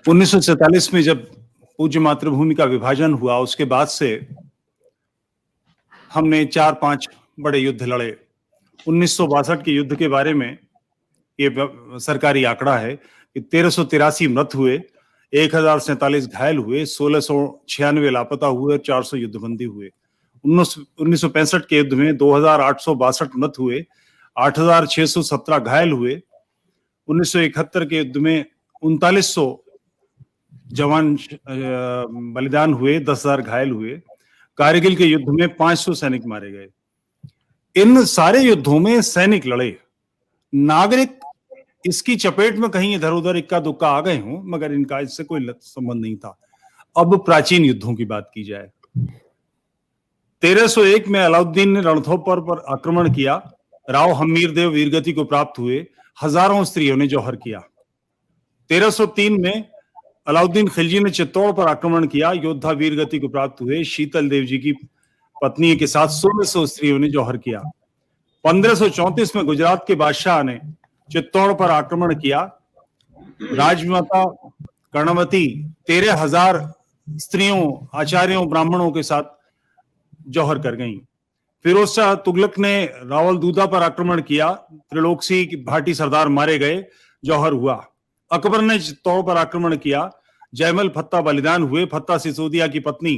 1947 में जब पूज्य मातृभूमि का विभाजन हुआ, उसके बाद से हमने 4-5 बड़े युद्ध लड़े। 1962 के युद्ध के बारे में ये सरकारी आंकड़ा है कि 1383 मृत हुए, 1047 घायल हुए, 1696 लापता हुए और 400 युद्धबंदी हुए। 1965 के युद्ध में 2862 मृत हुए, 8617 घायल हुए। 1971 के युद्ध में 3900 जवान बलिदान हुए, 10,000 घायल हुए। कारगिल के युद्ध में 500 सैनिक मारे गए। इन सारे युद्धों में सैनिक लड़े, नागरिक इसकी चपेट में कहीं इधर उधर इक्का दुक्का आ गए हों, मगर इनका इससे कोई संबंध नहीं था। अब प्राचीन युद्धों की बात की जाए, 1301 में अलाउद्दीन ने रणथंभौर पर आक्रमण किया। राव हमीरदेव वीरगति को प्राप्त हुए, हजारों स्त्रियों ने जौहर किया। 1303 में अलाउद्दीन खिलजी ने चित्तौड़ पर आक्रमण किया, योद्धा वीरगति को प्राप्त हुए। शीतल देव जी की पत्नी के साथ 1600 स्त्रियों ने जौहर किया। 1534 में गुजरात के बादशाह ने चित्तौड़ पर आक्रमण किया। राजमाता कर्णवती 13,000 स्त्रियों, आचार्यों, ब्राह्मणों के साथ जौहर कर गईं। फिरोज शाह तुगलक ने रावल दूदा पर आक्रमण किया, त्रिलोकसी भाटी सरदार मारे गए, जौहर हुआ। अकबर ने चित्तौड़ पर आक्रमण किया, जयमल फत्ता बलिदान हुए। फत्ता सिसोदिया की पत्नी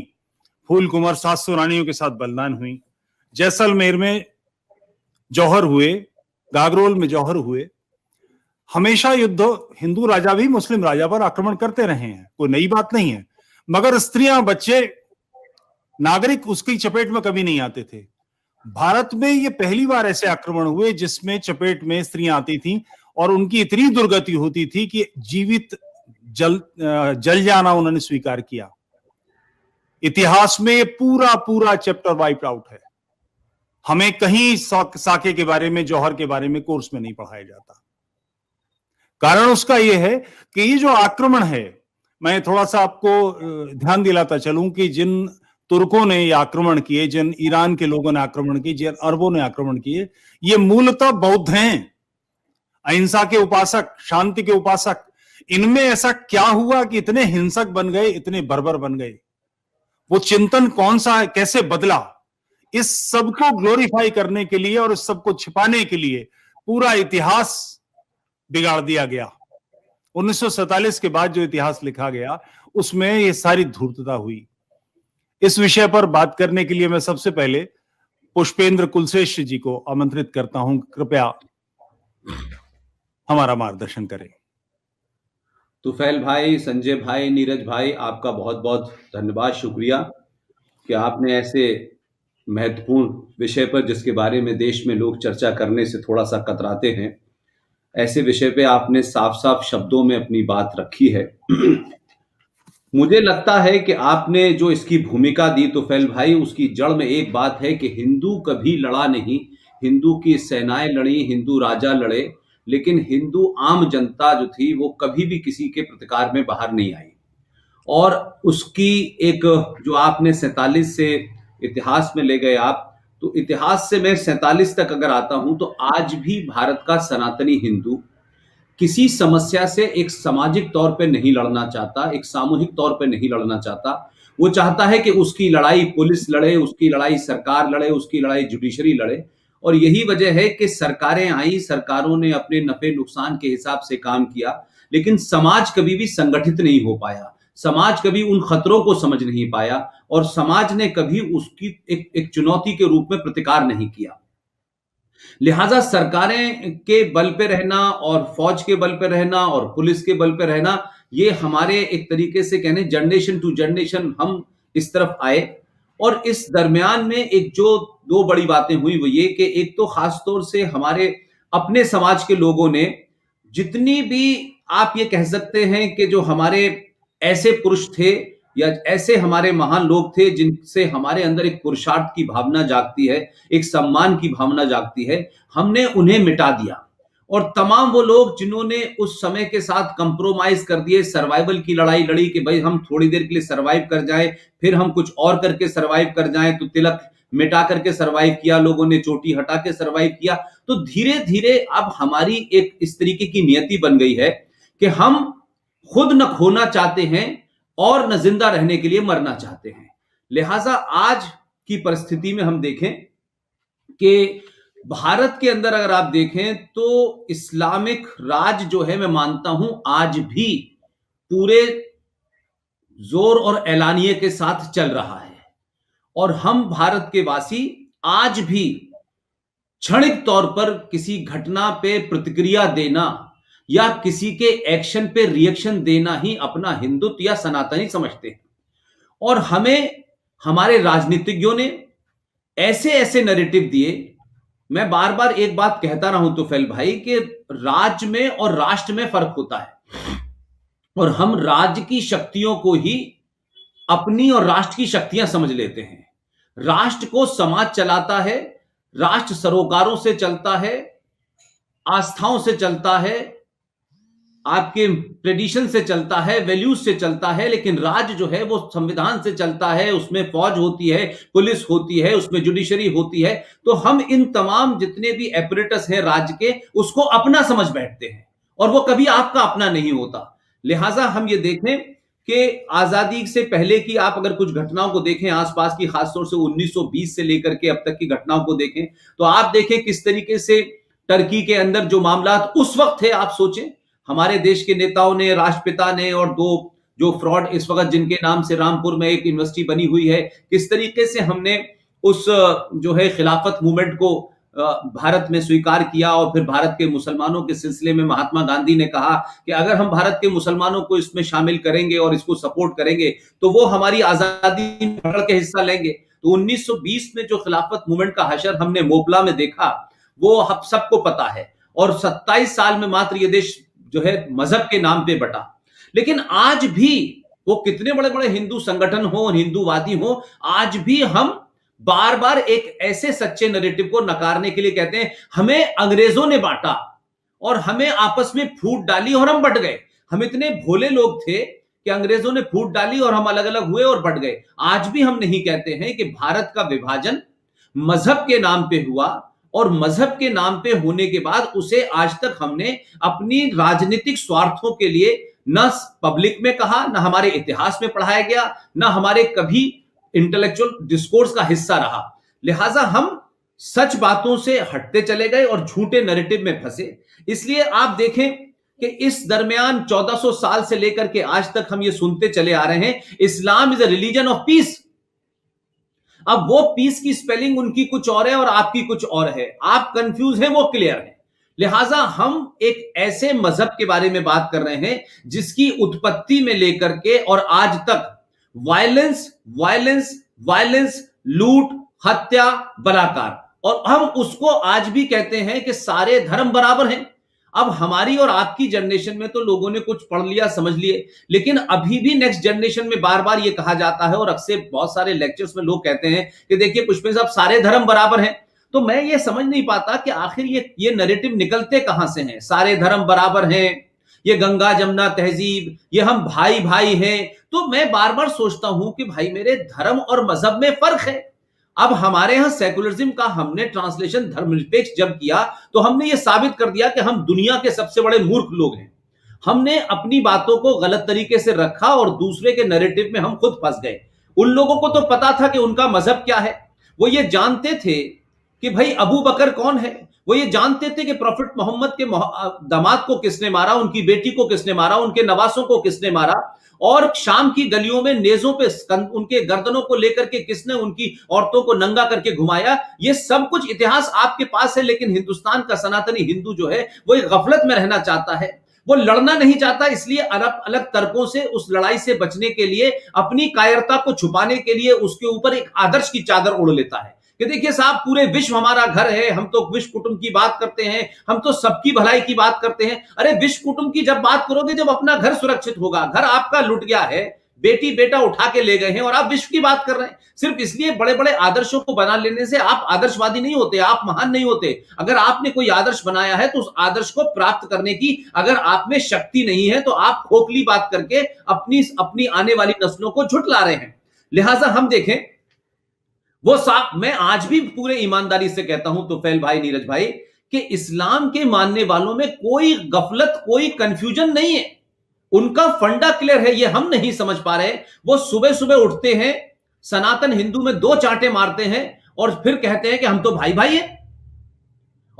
फूल कुंवर 700 रानियों के साथ बलिदान हुई। जैसलमेर में जौहर हुए, गागरोल में जौहर हुए। हमेशा युद्ध हिंदू राजा भी मुस्लिम राजा पर आक्रमण करते रहे हैं, कोई नई बात नहीं है, मगर स्त्रियां, बच्चे, नागरिक उसकी चपेट में कभी नहीं आते थे। भारत में ये पहली बार ऐसे आक्रमण हुए जिसमें चपेट में स्त्रियां आती थीं और उनकी इतनी दुर्गति होती थी कि जीवित जल जाना उन्होंने स्वीकार किया। इतिहास में पूरा पूरा चैप्टर वाइप आउट है। हमें कहीं साके के बारे में, जौहर के बारे में कोर्स में नहीं पढ़ाया जाता। कारण उसका यह है कि ये जो आक्रमण है, मैं थोड़ा सा आपको ध्यान दिलाता चलूं कि जिन तुर्कों ने ये आक्रमण किए, जिन ईरान के लोगों ने आक्रमण किए, जिन अरबों ने आक्रमण किए, ये मूलतः बौद्ध हैं, अहिंसा के उपासक, शांति के उपासक। इनमें ऐसा क्या हुआ कि इतने हिंसक बन गए, इतने बर्बर बन गए? वो चिंतन कौन सा है, कैसे बदला? इस सब को ग्लोरीफाई करने के लिए और इस सब को छिपाने के लिए पूरा इतिहास बिगाड़ दिया गया। 1947 के बाद जो इतिहास लिखा गया उसमें ये सारी धूर्तता हुई। इस विषय पर बात करने के लिए मैं सबसे पहले पुष्पेंद्र कुलश्रेष्ठ जी को आमंत्रित करता हूं, कृपया हमारा मार्गदर्शन करें। तुफैल भाई, संजय भाई, नीरज भाई, आपका बहुत बहुत धन्यवाद, शुक्रिया कि आपने ऐसे महत्वपूर्ण विषय पर, जिसके बारे में देश में लोग चर्चा करने से थोड़ा सा कतराते हैं, ऐसे विषय पे आपने साफ साफ शब्दों में अपनी बात रखी है। मुझे लगता है कि आपने जो इसकी भूमिका दी तुफैल भाई, उसकी जड़ में एक बात है कि हिंदू कभी लड़ा नहीं, हिंदू की सेनाएं लड़ी, हिंदू राजा लड़े, लेकिन हिंदू आम जनता जो थी वो कभी भी किसी के प्रतिकार में बाहर नहीं आई। और उसकी एक, जो आपने 47 से इतिहास में ले गए आप, तो इतिहास से मैं 47 तक अगर आता हूं तो आज भी भारत का सनातनी हिंदू किसी समस्या से एक सामाजिक तौर पे नहीं लड़ना चाहता, एक सामूहिक तौर पे नहीं लड़ना चाहता। वो चाहता है कि उसकी लड़ाई पुलिस लड़े, उसकी लड़ाई सरकार लड़े, उसकी लड़ाई जुडिशरी लड़े। और यही वजह है कि सरकारें आई, सरकारों ने अपने नफे नुकसान के हिसाब से काम किया, लेकिन समाज कभी भी संगठित नहीं हो पाया, समाज कभी उन खतरों को समझ नहीं पाया, और समाज ने कभी उसकी एक चुनौती के रूप में प्रतिकार नहीं किया। लिहाजा सरकारें के बल पे रहना और फौज के बल पे रहना और पुलिस के बल पे रहना, ये हमारे एक तरीके से कहने जनरेशन टू जनरेशन हम इस तरफ आए। और इस दरमियान में एक जो दो बड़ी बातें हुई वो ये कि एक तो खास तौर से हमारे अपने समाज के लोगों ने, जितनी भी आप ये कह सकते हैं कि जो हमारे ऐसे पुरुष थे या ऐसे हमारे महान लोग थे जिनसे हमारे अंदर एक पुरुषार्थ की भावना जागती है, एक सम्मान की भावना जागती है, हमने उन्हें मिटा दिया। और तमाम वो लोग जिन्होंने उस समय के साथ कंप्रोमाइज कर दिए, सर्वाइवल की लड़ाई लड़ी कि भाई हम थोड़ी देर के लिए सर्वाइव कर जाएं, फिर हम कुछ और करके सर्वाइव कर जाएं, तो तिलक मिटा करके सर्वाइव किया लोगों ने, चोटी हटा के सर्वाइव किया। तो धीरे धीरे अब हमारी एक इस तरीके की नियति बन गई है कि हम खुद न खोना चाहते हैं और न जिंदा रहने के लिए मरना चाहते हैं। लिहाजा आज की परिस्थिति में हम देखें कि भारत के अंदर अगर आप देखें तो इस्लामिक राज जो है, मैं मानता हूं आज भी पूरे जोर और एलानिये के साथ चल रहा है। और हम भारत के वासी आज भी क्षणिक तौर पर किसी घटना पे प्रतिक्रिया देना या किसी के एक्शन पे रिएक्शन देना ही अपना हिंदुत्व या सनातनी समझते हैं। और हमें हमारे राजनीतिज्ञों ने ऐसे ऐसे नैरेटिव दिए। मैं बार बार एक बात कहता रहा हूं तुफैल भाई कि राज्य में और राष्ट्र में फर्क होता है, और हम राज्य की शक्तियों को ही अपनी और राष्ट्र की शक्तियां समझ लेते हैं। राष्ट्र को समाज चलाता है, राष्ट्र सरोकारों से चलता है, आस्थाओं से चलता है, आपके ट्रेडिशन से चलता है, वैल्यूज से चलता है। लेकिन राज्य जो है वो संविधान से चलता है, उसमें फौज होती है, पुलिस होती है, उसमें जुडिशरी होती है। तो हम इन तमाम जितने भी एपरेटस हैं राज्य के, उसको अपना समझ बैठते हैं और वो कभी आपका अपना नहीं होता। लिहाजा हम ये देखें कि आजादी से पहले की आप अगर कुछ घटनाओं को देखें आसपास की, खासतौर से 1920 से लेकर के अब तक की घटनाओं को देखें, तो आप देखें किस तरीके से टर्की के अंदर जो मामला उस वक्त थे, आप सोचें हमारे देश के नेताओं ने, राष्ट्रपिता ने, और दो जो फ्रॉड इस वक्त जिनके नाम से रामपुर में एक यूनिवर्सिटी बनी हुई है, किस तरीके से हमने उस जो है खिलाफत मूवमेंट को भारत में स्वीकार किया। और फिर भारत के मुसलमानों के सिलसिले में महात्मा गांधी ने कहा कि अगर हम भारत के मुसलमानों को इसमें शामिल करेंगे और इसको सपोर्ट करेंगे तो वो हमारी आजादी में बढ़ के हिस्सा लेंगे। तो 1920 में जो खिलाफत मूवमेंट का हशर हमने मोपला में देखा, वो हम सबको पता है। और 27 साल में मात्र ये देश जो है मजहब के नाम पे बटा। लेकिन आज भी वो कितने बड़े बड़े हिंदू संगठन हो, हिंदूवादी हो, आज भी हम बार बार एक ऐसे सच्चे नैरेटिव को नकारने के लिए कहते हैं हमें अंग्रेजों ने बांटा और हमें आपस में फूट डाली और हम बट गए। हम इतने भोले लोग थे कि अंग्रेजों ने फूट डाली और हम अलग अलग हुए और बट गए। आज भी हम नहीं कहते हैं कि भारत का विभाजन मजहब के नाम पे हुआ, और मजहब के नाम पे होने के बाद उसे आज तक हमने अपनी राजनीतिक स्वार्थों के लिए न पब्लिक में कहा, न हमारे इतिहास में पढ़ाया गया, न हमारे कभी इंटेलेक्चुअल डिस्कोर्स का हिस्सा रहा। लिहाजा हम सच बातों से हटते चले गए और झूठे नैरेटिव में फंसे। इसलिए आप देखें कि इस दरमियान 1400 साल से लेकर के आज तक हम ये सुनते चले आ रहे हैं, Islam is a religion of peace. अब वो पीस की स्पेलिंग उनकी कुछ और है और आपकी कुछ और है, आप कंफ्यूज हैं, वो क्लियर है। लिहाजा हम एक ऐसे मजहब के बारे में बात कर रहे हैं जिसकी उत्पत्ति में लेकर के और आज तक वायलेंस वायलेंस वायलेंस, लूट, हत्या, बलात्कार, और हम उसको आज भी कहते हैं कि सारे धर्म बराबर हैं। अब हमारी और आपकी जनरेशन में तो लोगों ने कुछ पढ़ लिया, समझ लिए, लेकिन अभी भी नेक्स्ट जनरेशन में बार बार ये कहा जाता है और अक्सर बहुत सारे लेक्चर्स में लोग कहते हैं कि देखिए पुष्पेंद्र साहब, सारे धर्म बराबर हैं। तो मैं ये समझ नहीं पाता कि आखिर ये नैरेटिव निकलते कहां से हैं। सारे धर्म बराबर हैं, ये गंगा जमुना तहजीब, ये हम भाई भाई हैं। तो मैं बार बार सोचता हूं कि भाई मेरे, धर्म और मजहब में फर्क है। अब हमारे यहां सेकुलरिज्म का हमने ट्रांसलेशन धर्मनिरपेक्ष जब किया तो हमने ये साबित कर दिया कि हम दुनिया के सबसे बड़े मूर्ख लोग हैं। हमने अपनी बातों को गलत तरीके से रखा और दूसरे के नैरेटिव में हम खुद फंस गए। उन लोगों को तो पता था कि उनका मजहब क्या है, वो ये जानते थे कि भाई अबू बकर कौन है, वो ये जानते थे कि प्रॉफिट मोहम्मद के दामाद को किसने मारा, उनकी बेटी को किसने मारा, उनके नवासों को किसने मारा, और शाम की गलियों में नेजों पे उनके गर्दनों को लेकर के किसने उनकी औरतों को नंगा करके घुमाया। ये सब कुछ इतिहास आपके पास है। लेकिन हिंदुस्तान का सनातनी हिंदू जो है वो एक गफलत में रहना चाहता है, वो लड़ना नहीं चाहता। इसलिए अलग अलग तर्कों से उस लड़ाई से बचने के लिए, अपनी कायरता को छुपाने के लिए उसके ऊपर एक आदर्श की चादर ओढ़ लेता है कि देखिए साहब, पूरे विश्व हमारा घर है, हम तो विश्व कुटुंब की बात करते हैं, हम तो सबकी भलाई की बात करते हैं। अरे विश्व कुटुंब की जब बात करोगे जब अपना घर सुरक्षित होगा। घर आपका लुट गया है, बेटी बेटा उठा के ले गए हैं और आप विश्व की बात कर रहे हैं। सिर्फ इसलिए बड़े बड़े आदर्शों को बना लेने से आप आदर्शवादी नहीं होते, आप महान नहीं होते। अगर आपने कोई आदर्श बनाया है तो उस आदर्श को प्राप्त करने की अगर आप में शक्ति नहीं है तो आप खोखली बात करके अपनी आने वाली नस्लों को झुठला रहे हैं। लिहाजा हम देखें, वो साफ, मैं आज भी पूरे ईमानदारी से कहता हूं तुफैल भाई, नीरज भाई, कि इस्लाम के मानने वालों में कोई गफलत, कोई कंफ्यूजन नहीं है। उनका फंडा क्लियर है, ये हम नहीं समझ पा रहे। वो सुबह सुबह उठते हैं, सनातन हिंदू में 2 चांटे मारते हैं और फिर कहते हैं कि हम तो भाई भाई हैं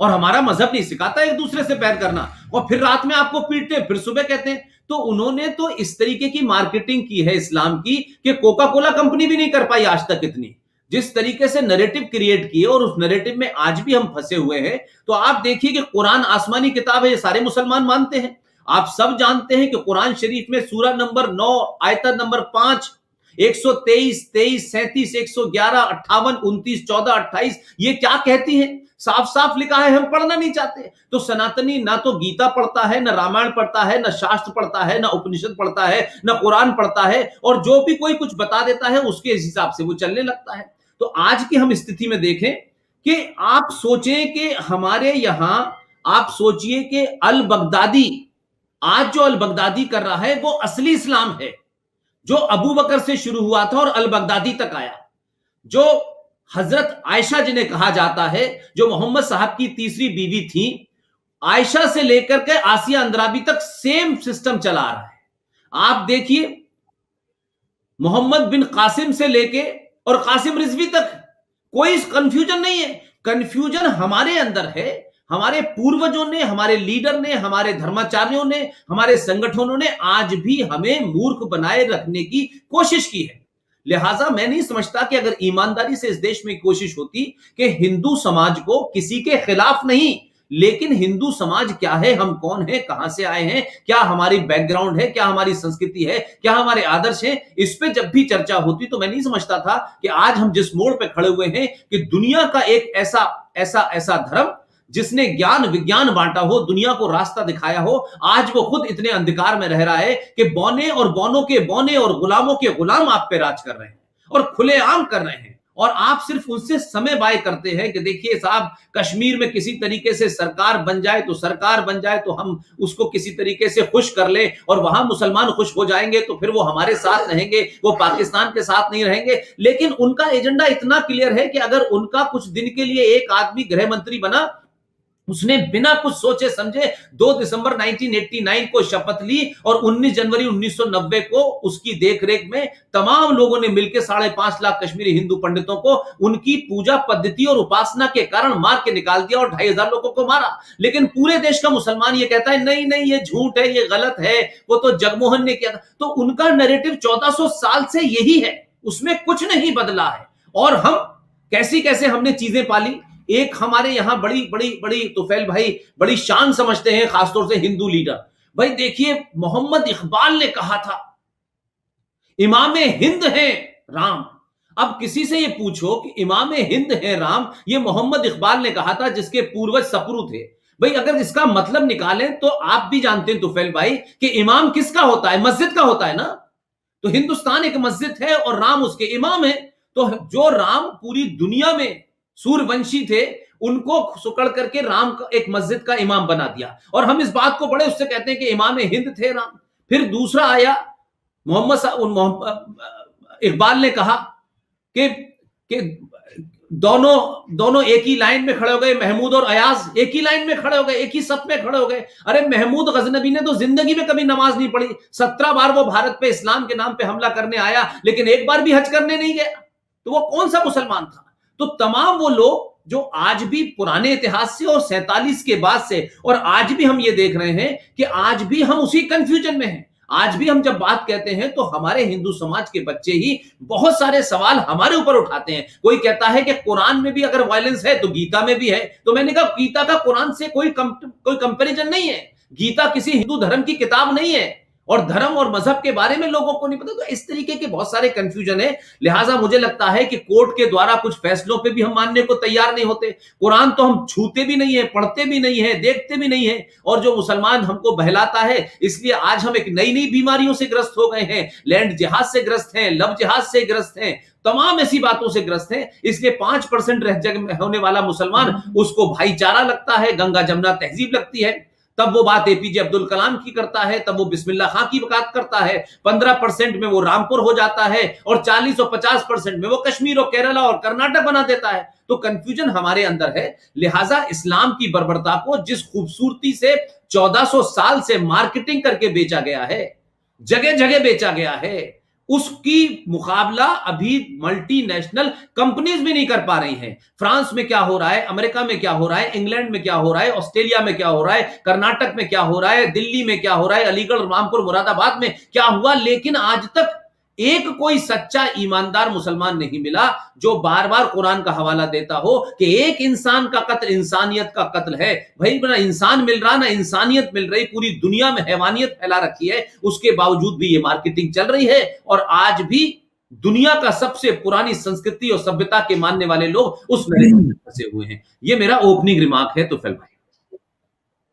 और हमारा मजहब नहीं सिखाता एक दूसरे से बैर करना, और फिर रात में आपको पीटते हैं, फिर सुबह कहते हैं। तो उन्होंने तो इस तरीके की मार्केटिंग की है इस्लाम की कि कोका कोला कंपनी भी नहीं कर पाई आज तक इतनी, जिस तरीके से नैरेटिव क्रिएट किए, और उस नैरेटिव में आज भी हम फंसे हुए हैं। तो आप देखिए कि कुरान आसमानी किताब है, ये सारे मुसलमान मानते हैं। आप सब जानते हैं कि कुरान शरीफ में सूरा नंबर 9 आयत नंबर 5 123 23 37 111 58 29 14 28 ये क्या कहती है? साफ साफ लिखा है, हम पढ़ना नहीं चाहते। तो सनातनी ना तो गीता पढ़ता है, ना रामायण पढ़ता है, ना शास्त्र पढ़ता है, ना उपनिषद पढ़ता है, ना कुरान पढ़ता है, और जो भी कोई कुछ बता देता है उसके हिसाब से वो चलने लगता है। तो आज की हम स्थिति में देखें कि आप सोचें कि हमारे यहां, आप सोचिए कि अल बगदादी, आज जो अल बगदादी कर रहा है वो असली इस्लाम है, जो अबू बकर से शुरू हुआ था और अल बगदादी तक आया, जो हजरत आयशा जिन्हें कहा जाता है, जो मोहम्मद साहब की तीसरी बीवी थी, आयशा से लेकर के आसिया अंद्राबी तक सेम सिस्टम चला रहा है। आप देखिए, मोहम्मद बिन कासिम से लेके और कासिम रिजवी तक कोई कंफ्यूजन नहीं है। कंफ्यूजन हमारे अंदर है, हमारे पूर्वजों ने, हमारे लीडर ने, हमारे धर्माचार्यों ने, हमारे संगठनों ने आज भी हमें मूर्ख बनाए रखने की कोशिश की है। लिहाजा मैं नहीं समझता कि अगर ईमानदारी से इस देश में कोशिश होती कि हिंदू समाज को, किसी के खिलाफ नहीं, लेकिन हिंदू समाज क्या है, हम कौन है, कहां से आए हैं, क्या हमारी बैकग्राउंड है, क्या हमारी संस्कृति है, क्या हमारे आदर्श हैं, इस पे जब भी चर्चा होती तो मैं नहीं समझता था कि आज हम जिस मोड़ पे खड़े हुए हैं कि दुनिया का एक ऐसा ऐसा ऐसा धर्म जिसने ज्ञान विज्ञान बांटा हो, दुनिया को रास्ता दिखाया हो, आज वो खुद इतने अंधकार में रह रहा है कि बौने और बौनों के बौने और गुलामों के गुलाम आप पे राज कर रहे हैं और खुलेआम कर रहे हैं। और आप सिर्फ उनसे समय बाय करते हैं कि देखिए साहब, कश्मीर में किसी तरीके से सरकार बन जाए तो सरकार बन जाए तो हम उसको किसी तरीके से खुश कर ले, और वहां मुसलमान खुश हो जाएंगे तो फिर वो हमारे साथ रहेंगे, वो पाकिस्तान के साथ नहीं रहेंगे। लेकिन उनका एजेंडा इतना क्लियर है कि अगर उनका कुछ दिन के लिए एक आदमी गृह मंत्री बना, उसने बिना कुछ सोचे समझे 2 दिसंबर 1989 को शपथ ली और 19 जनवरी 1990 को उसकी देखरेख में तमाम लोगों ने मिलकर 5.5 लाख कश्मीरी हिंदू पंडितों को उनकी पूजा पद्धति और उपासना के कारण मार के निकाल दिया और 2,500 लोगों को मारा। लेकिन पूरे देश का मुसलमान ये कहता है नहीं नहीं, ये झूठ है, ये गलत है, वो तो जगमोहन ने किया था। तो उनका नैरेटिव 1400 साल से यही है, उसमें कुछ नहीं बदला है। और हम कैसी कैसे हमने चीजें पाली। एक हमारे यहां बड़ी बड़ी बड़ी तुफैल भाई बड़ी शान समझते हैं, खासतौर से हिंदू लीडर। भाई देखिए, मोहम्मद इकबाल ने कहा था इमामे हिंद है राम। अब किसी से ये पूछो कि इमामे हिंद है राम, ये मोहम्मद इकबाल ने कहा था, जिसके पूर्वज सपरू थे। भाई अगर इसका मतलब निकालें तो आप भी जानते हैं तुफैल भाई कि इमाम किसका होता है, मस्जिद का होता है ना। तो हिंदुस्तान एक मस्जिद है और राम उसके इमाम है। तो जो राम पूरी दुनिया में सूर्यवंशी थे, उनको सुकड़ करके राम का एक मस्जिद का इमाम बना दिया, और हम इस बात को बड़े उससे कहते हैं कि इमाम हिंद थे राम। फिर दूसरा आया मोहम्मद इकबाल ने कहा कि दोनों एक ही लाइन में खड़े हो गए, महमूद और अयाज एक ही लाइन में खड़े हो गए, एक ही सफ में खड़े हो गए। अरे महमूद गजनबी ने तो जिंदगी में कभी नमाज नहीं पढ़ी, 17 बार वो भारत पे इस्लाम के नाम पे हमला करने आया, लेकिन एक बार भी हज करने नहीं गया। तो वो कौन सा मुसलमान था? तो तमाम वो लोग जो आज भी पुराने इतिहास से और 47 के बाद से, और आज भी हम ये देख रहे हैं कि आज भी हम उसी कंफ्यूजन में हैं। आज भी हम जब बात कहते हैं तो हमारे हिंदू समाज के बच्चे ही बहुत सारे सवाल हमारे ऊपर उठाते हैं। कोई कहता है कि कुरान में भी अगर वायलेंस है तो गीता में भी है। तो मैंने कहा गीता का कुरान से कोई कंपैरिजन नहीं है। गीता किसी हिंदू धर्म की किताब नहीं है, और धर्म और मजहब के बारे में लोगों को नहीं पता। तो इस तरीके के बहुत सारे कंफ्यूजन है। लिहाजा मुझे लगता है कि कोर्ट के द्वारा कुछ फैसलों पे भी हम मानने को तैयार नहीं होते। कुरान तो हम छूते भी नहीं है, पढ़ते भी नहीं है, देखते भी नहीं है, और जो मुसलमान हमको बहलाता है। इसलिए आज हम एक नई नई बीमारियों से ग्रस्त हो गए हैं, लैंड जिहाद से ग्रस्त हैं, लव जिहाद से ग्रस्त हैं, तमाम ऐसी बातों से ग्रस्त हैं। इसलिए 5% रह जग होने वाला मुसलमान, उसको भाईचारा लगता है, गंगा जमुना तहजीब लगती है। तब वो बात एपीजे अब्दुल कलाम की करता है, तब वो बिस्मिल्लाह खां की बात करता है। 15% में वो रामपुर हो जाता है, और 40 और 50% में वो कश्मीर और केरला और कर्नाटक बना देता है। तो कंफ्यूजन हमारे अंदर है। लिहाजा इस्लाम की बर्बरता को जिस खूबसूरती से 1400 साल से मार्केटिंग करके बेचा गया है, जगह जगह बेचा गया है। उसकी मुकाबला अभी मल्टीनेशनल कंपनीज भी नहीं कर पा रही हैं। फ्रांस में क्या हो रहा है, अमेरिका में क्या हो रहा है, इंग्लैंड में क्या हो रहा है, ऑस्ट्रेलिया में क्या हो रहा है, कर्नाटक में क्या हो रहा है, दिल्ली में क्या हो रहा है, अलीगढ़, रामपुर, मुरादाबाद में क्या हुआ, लेकिन आज तक एक कोई सच्चा ईमानदार मुसलमान नहीं मिला जो बार बार कुरान का हवाला देता हो कि एक इंसान का कत्ल इंसानियत का कत्ल है। भाई ना इंसान मिल रहा ना इंसानियत मिल रही, पूरी दुनिया में हैवानियत फैला रखी है, उसके बावजूद भी ये मार्केटिंग चल रही है। और आज भी दुनिया का सबसे पुरानी संस्कृति और सभ्यता के मानने वाले लोग उस नरेटिव में फंसे हुए हैं। ये मेरा ओपनिंग रिमार्क है तुफैल भाई।